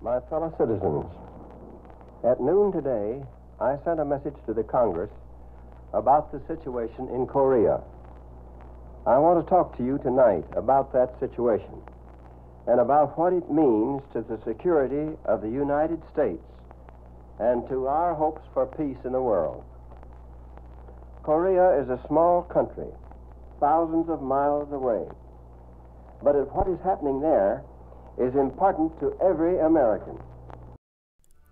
My fellow citizens, at noon today, I sent a message to the Congress about the situation in Korea. I want to talk to you tonight about that situation and about what it means to the security of the United States and to our hopes for peace in the world. Korea is a small country, thousands of miles away, but what is happening there is important to every American.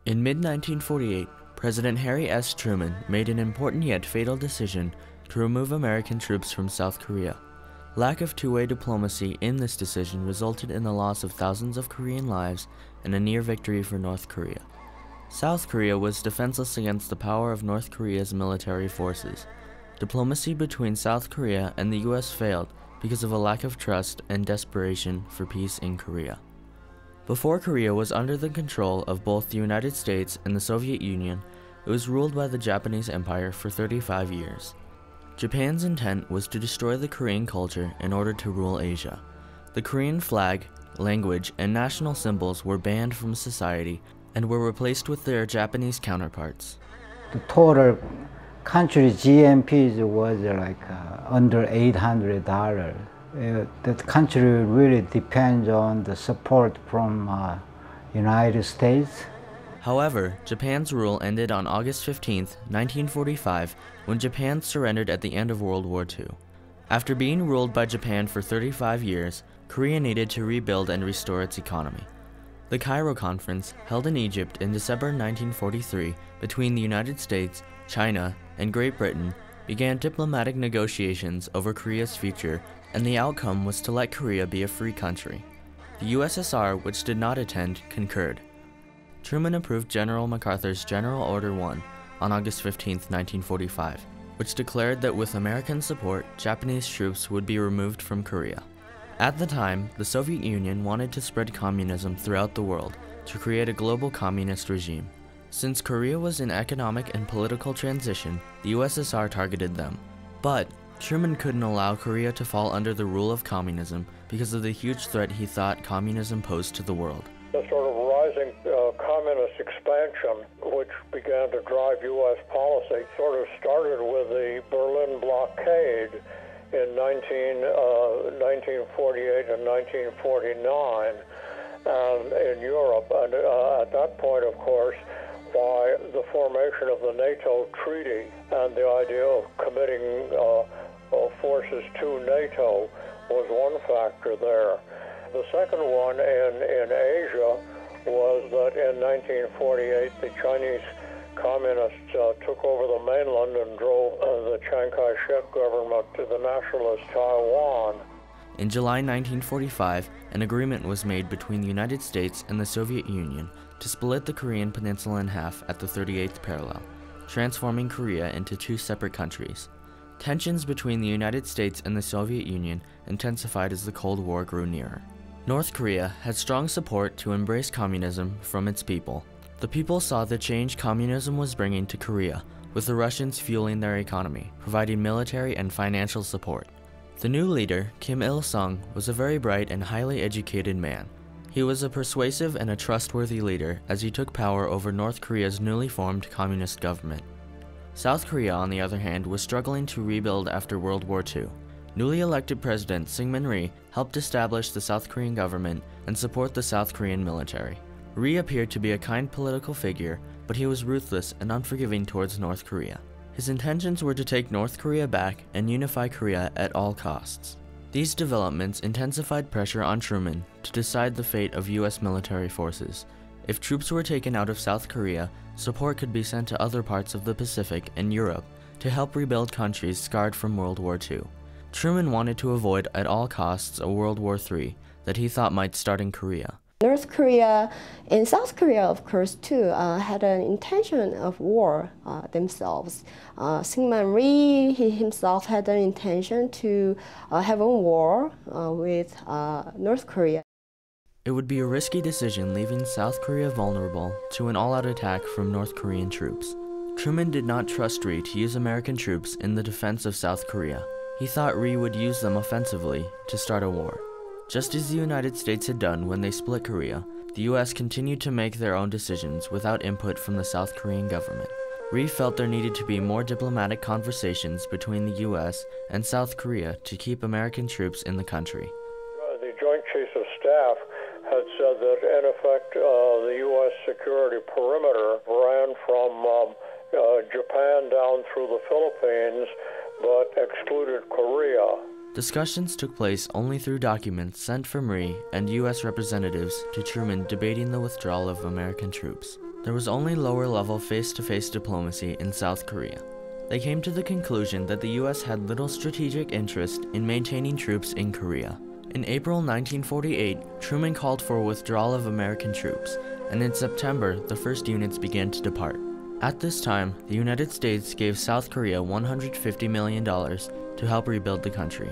In mid-1948, President Harry S. Truman made an important yet fatal decision to remove American troops from South Korea. Lack of two-way diplomacy in this decision resulted in the loss of thousands of Korean lives and a near victory for North Korea. South Korea was defenseless against the power of North Korea's military forces. Diplomacy between South Korea and the U.S. failed because of a lack of trust and desperation for peace in Korea. Before Korea was under the control of both the United States and the Soviet Union, it was ruled by the Japanese Empire for 35 years. Japan's intent was to destroy the Korean culture in order to rule Asia. The Korean flag, language, and national symbols were banned from society and were replaced with their Japanese counterparts. The total country GNP was like under $800. The country really depends on the support from United States. However, Japan's rule ended on August 15, 1945, when Japan surrendered at the end of World War II. After being ruled by Japan for 35 years, Korea needed to rebuild and restore its economy. The Cairo Conference, held in Egypt in December 1943 between the United States, China, and Great Britain, began diplomatic negotiations over Korea's future, and the outcome was to let Korea be a free country. The USSR, which did not attend, concurred. Truman approved General MacArthur's General Order 1 on August 15, 1945, which declared that with American support, Japanese troops would be removed from Korea. At the time, the Soviet Union wanted to spread communism throughout the world to create a global communist regime. Since Korea was in economic and political transition, the USSR targeted them. But Truman couldn't allow Korea to fall under the rule of communism because of the huge threat he thought communism posed to the world. The sort of rising communist expansion, which began to drive U.S. policy, sort of started with the Berlin blockade in 1948 and 1949 in Europe. And at that point, of course, by the formation of the NATO treaty and the idea of committing forces to NATO was one factor there. The second one in Asia was that in 1948 the Chinese communists took over the mainland and drove the Chiang Kai-shek government to the nationalist Taiwan. In July 1945, an agreement was made between the United States and the Soviet Union to split the Korean peninsula in half at the 38th parallel, transforming Korea into two separate countries. Tensions between the United States and the Soviet Union intensified as the Cold War grew nearer. North Korea had strong support to embrace communism from its people. The people saw the change communism was bringing to Korea, with the Russians fueling their economy, providing military and financial support. The new leader, Kim Il-sung, was a very bright and highly educated man. He was a persuasive and a trustworthy leader as he took power over North Korea's newly formed communist government. South Korea, on the other hand, was struggling to rebuild after World War II. Newly elected President Syngman Rhee helped establish the South Korean government and support the South Korean military. Rhee appeared to be a kind political figure, but he was ruthless and unforgiving towards North Korea. His intentions were to take North Korea back and unify Korea at all costs. These developments intensified pressure on Truman to decide the fate of U.S. military forces. If troops were taken out of South Korea, support could be sent to other parts of the Pacific and Europe to help rebuild countries scarred from World War II. Truman wanted to avoid at all costs a World War III that he thought might start in Korea. North Korea and South Korea, of course, too, had an intention of war themselves. Syngman Rhee, he himself had an intention to have a war with North Korea. It would be a risky decision leaving South Korea vulnerable to an all-out attack from North Korean troops. Truman did not trust Rhee to use American troops in the defense of South Korea. He thought Rhee would use them offensively to start a war. Just as the United States had done when they split Korea, the U.S. continued to make their own decisions without input from the South Korean government. Ri felt there needed to be more diplomatic conversations between the U.S. and South Korea to keep American troops in the country. The Joint Chiefs of Staff had said that, in effect, the U.S. security perimeter ran from Japan down through the Philippines, but excluded Korea. Discussions took place only through documents sent from Ri and U.S. representatives to Truman debating the withdrawal of American troops. There was only lower-level face-to-face diplomacy in South Korea. They came to the conclusion that the U.S. had little strategic interest in maintaining troops in Korea. In April 1948, Truman called for a withdrawal of American troops, and in September, the first units began to depart. At this time, the United States gave South Korea $150 million to help rebuild the country.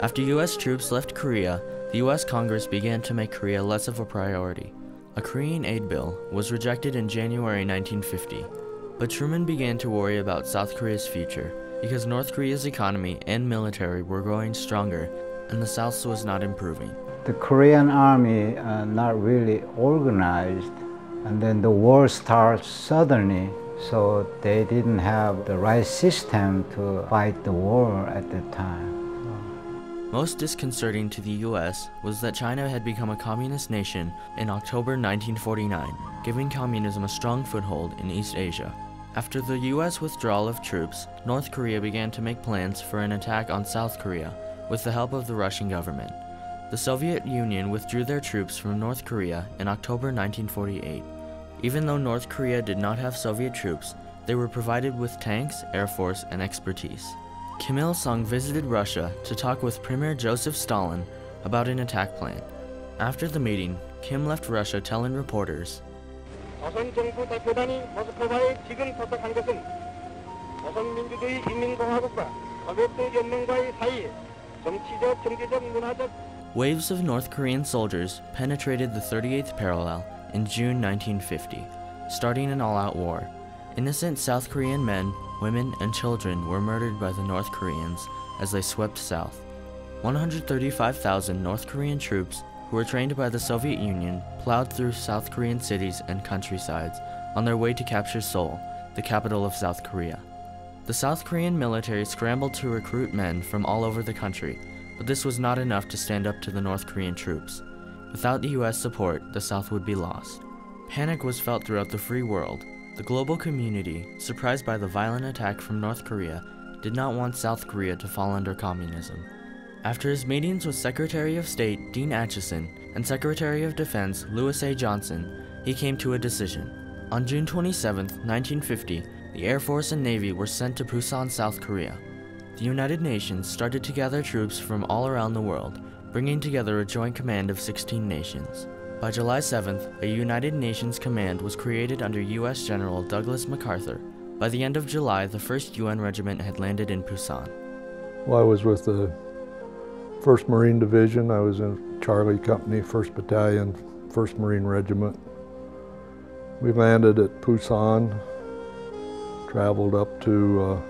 After U.S. troops left Korea, the U.S. Congress began to make Korea less of a priority. A Korean aid bill was rejected in January 1950, but Truman began to worry about South Korea's future because North Korea's economy and military were growing stronger and the South was not improving. The Korean army not really organized, and then the war starts suddenly, so they didn't have the right system to fight the war at that time. Most disconcerting to the U.S. was that China had become a communist nation in October 1949, giving communism a strong foothold in East Asia. After the U.S. withdrawal of troops, North Korea began to make plans for an attack on South Korea with the help of the Russian government. The Soviet Union withdrew their troops from North Korea in October 1948. Even though North Korea did not have Soviet troops, they were provided with tanks, air force, and expertise. Kim Il-sung visited Russia to talk with Premier Joseph Stalin about an attack plan. After the meeting, Kim left Russia telling reporters, 조선 정부 대표단이 모스크바에 지금 도착한 것은 조선민주주의 인민공화국과 소비에트 연맹과의 사이에 정치적, 경제적, 문화적. Waves of North Korean soldiers penetrated the 38th parallel in June 1950, starting an all-out war. Innocent South Korean men, women, and children were murdered by the North Koreans as they swept south. 135,000 North Korean troops who were trained by the Soviet Union plowed through South Korean cities and countrysides on their way to capture Seoul, the capital of South Korea. The South Korean military scrambled to recruit men from all over the country, but this was not enough to stand up to the North Korean troops. Without the U.S. support, the South would be lost. Panic was felt throughout the free world. The global community, surprised by the violent attack from North Korea, did not want South Korea to fall under communism. After his meetings with Secretary of State Dean Acheson and Secretary of Defense Louis A. Johnson, he came to a decision. On June 27, 1950, the Air Force and Navy were sent to Busan, South Korea. The United Nations started to gather troops from all around the world, bringing together a joint command of 16 nations. By July 7th, a United Nations command was created under U.S. General Douglas MacArthur. By the end of July, the 1st UN regiment had landed in Busan. Well, I was with the 1st Marine Division. I was in Charlie Company, 1st Battalion, 1st Marine Regiment. We landed at Busan, traveled up to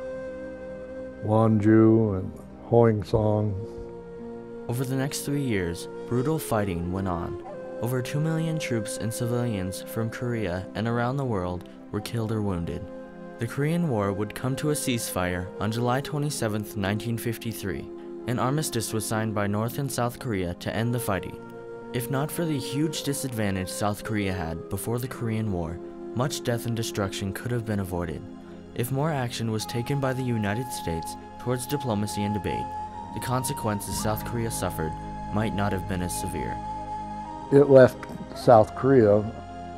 Wonju and Hoingsong. Over the next 3 years, brutal fighting went on. Over 2 million troops and civilians from Korea and around the world were killed or wounded. The Korean War would come to a ceasefire on July 27, 1953. An armistice was signed by North and South Korea to end the fighting. If not for the huge disadvantage South Korea had before the Korean War, much death and destruction could have been avoided. If more action was taken by the United States towards diplomacy and debate, the consequences South Korea suffered might not have been as severe. It left South Korea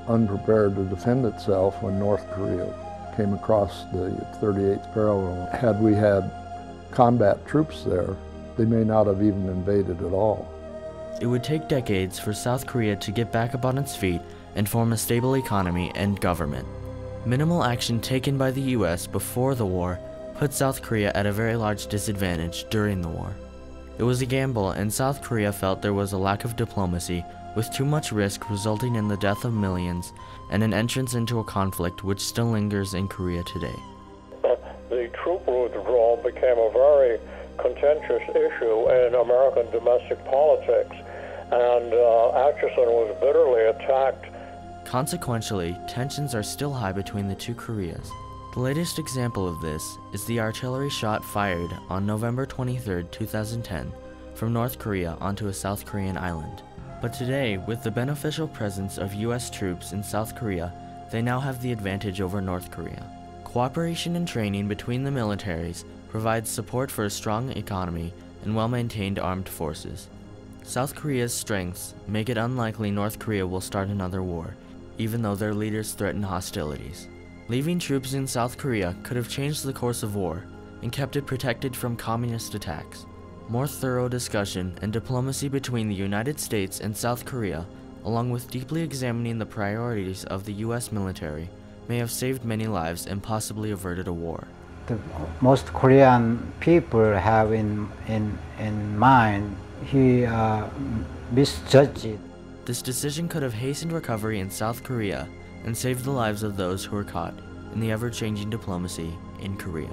unprepared to defend itself when North Korea came across the 38th parallel. Had we had combat troops there, they may not have even invaded at all. It would take decades for South Korea to get back up on its feet and form a stable economy and government. Minimal action taken by the U.S. before the war put South Korea at a very large disadvantage during the war. It was a gamble, and South Korea felt there was a lack of diplomacy, with too much risk resulting in the death of millions and an entrance into a conflict which still lingers in Korea today. The troop withdrawal became a very contentious issue in American domestic politics, and Atchison was bitterly attacked. Consequentially, tensions are still high between the two Koreas. The latest example of this is the artillery shot fired on November 23, 2010, from North Korea onto a South Korean island. But today, with the beneficial presence of US troops in South Korea, they now have the advantage over North Korea. Cooperation and training between the militaries provides support for a strong economy and well-maintained armed forces. South Korea's strengths make it unlikely North Korea will start another war, even though their leaders threaten hostilities. Leaving troops in South Korea could have changed the course of war and kept it protected from communist attacks. More thorough discussion and diplomacy between the United States and South Korea, along with deeply examining the priorities of the US military, may have saved many lives and possibly averted a war. Most Korean people have in mind he misjudged it. This decision could have hastened recovery in South Korea and saved the lives of those who were caught in the ever-changing diplomacy in Korea.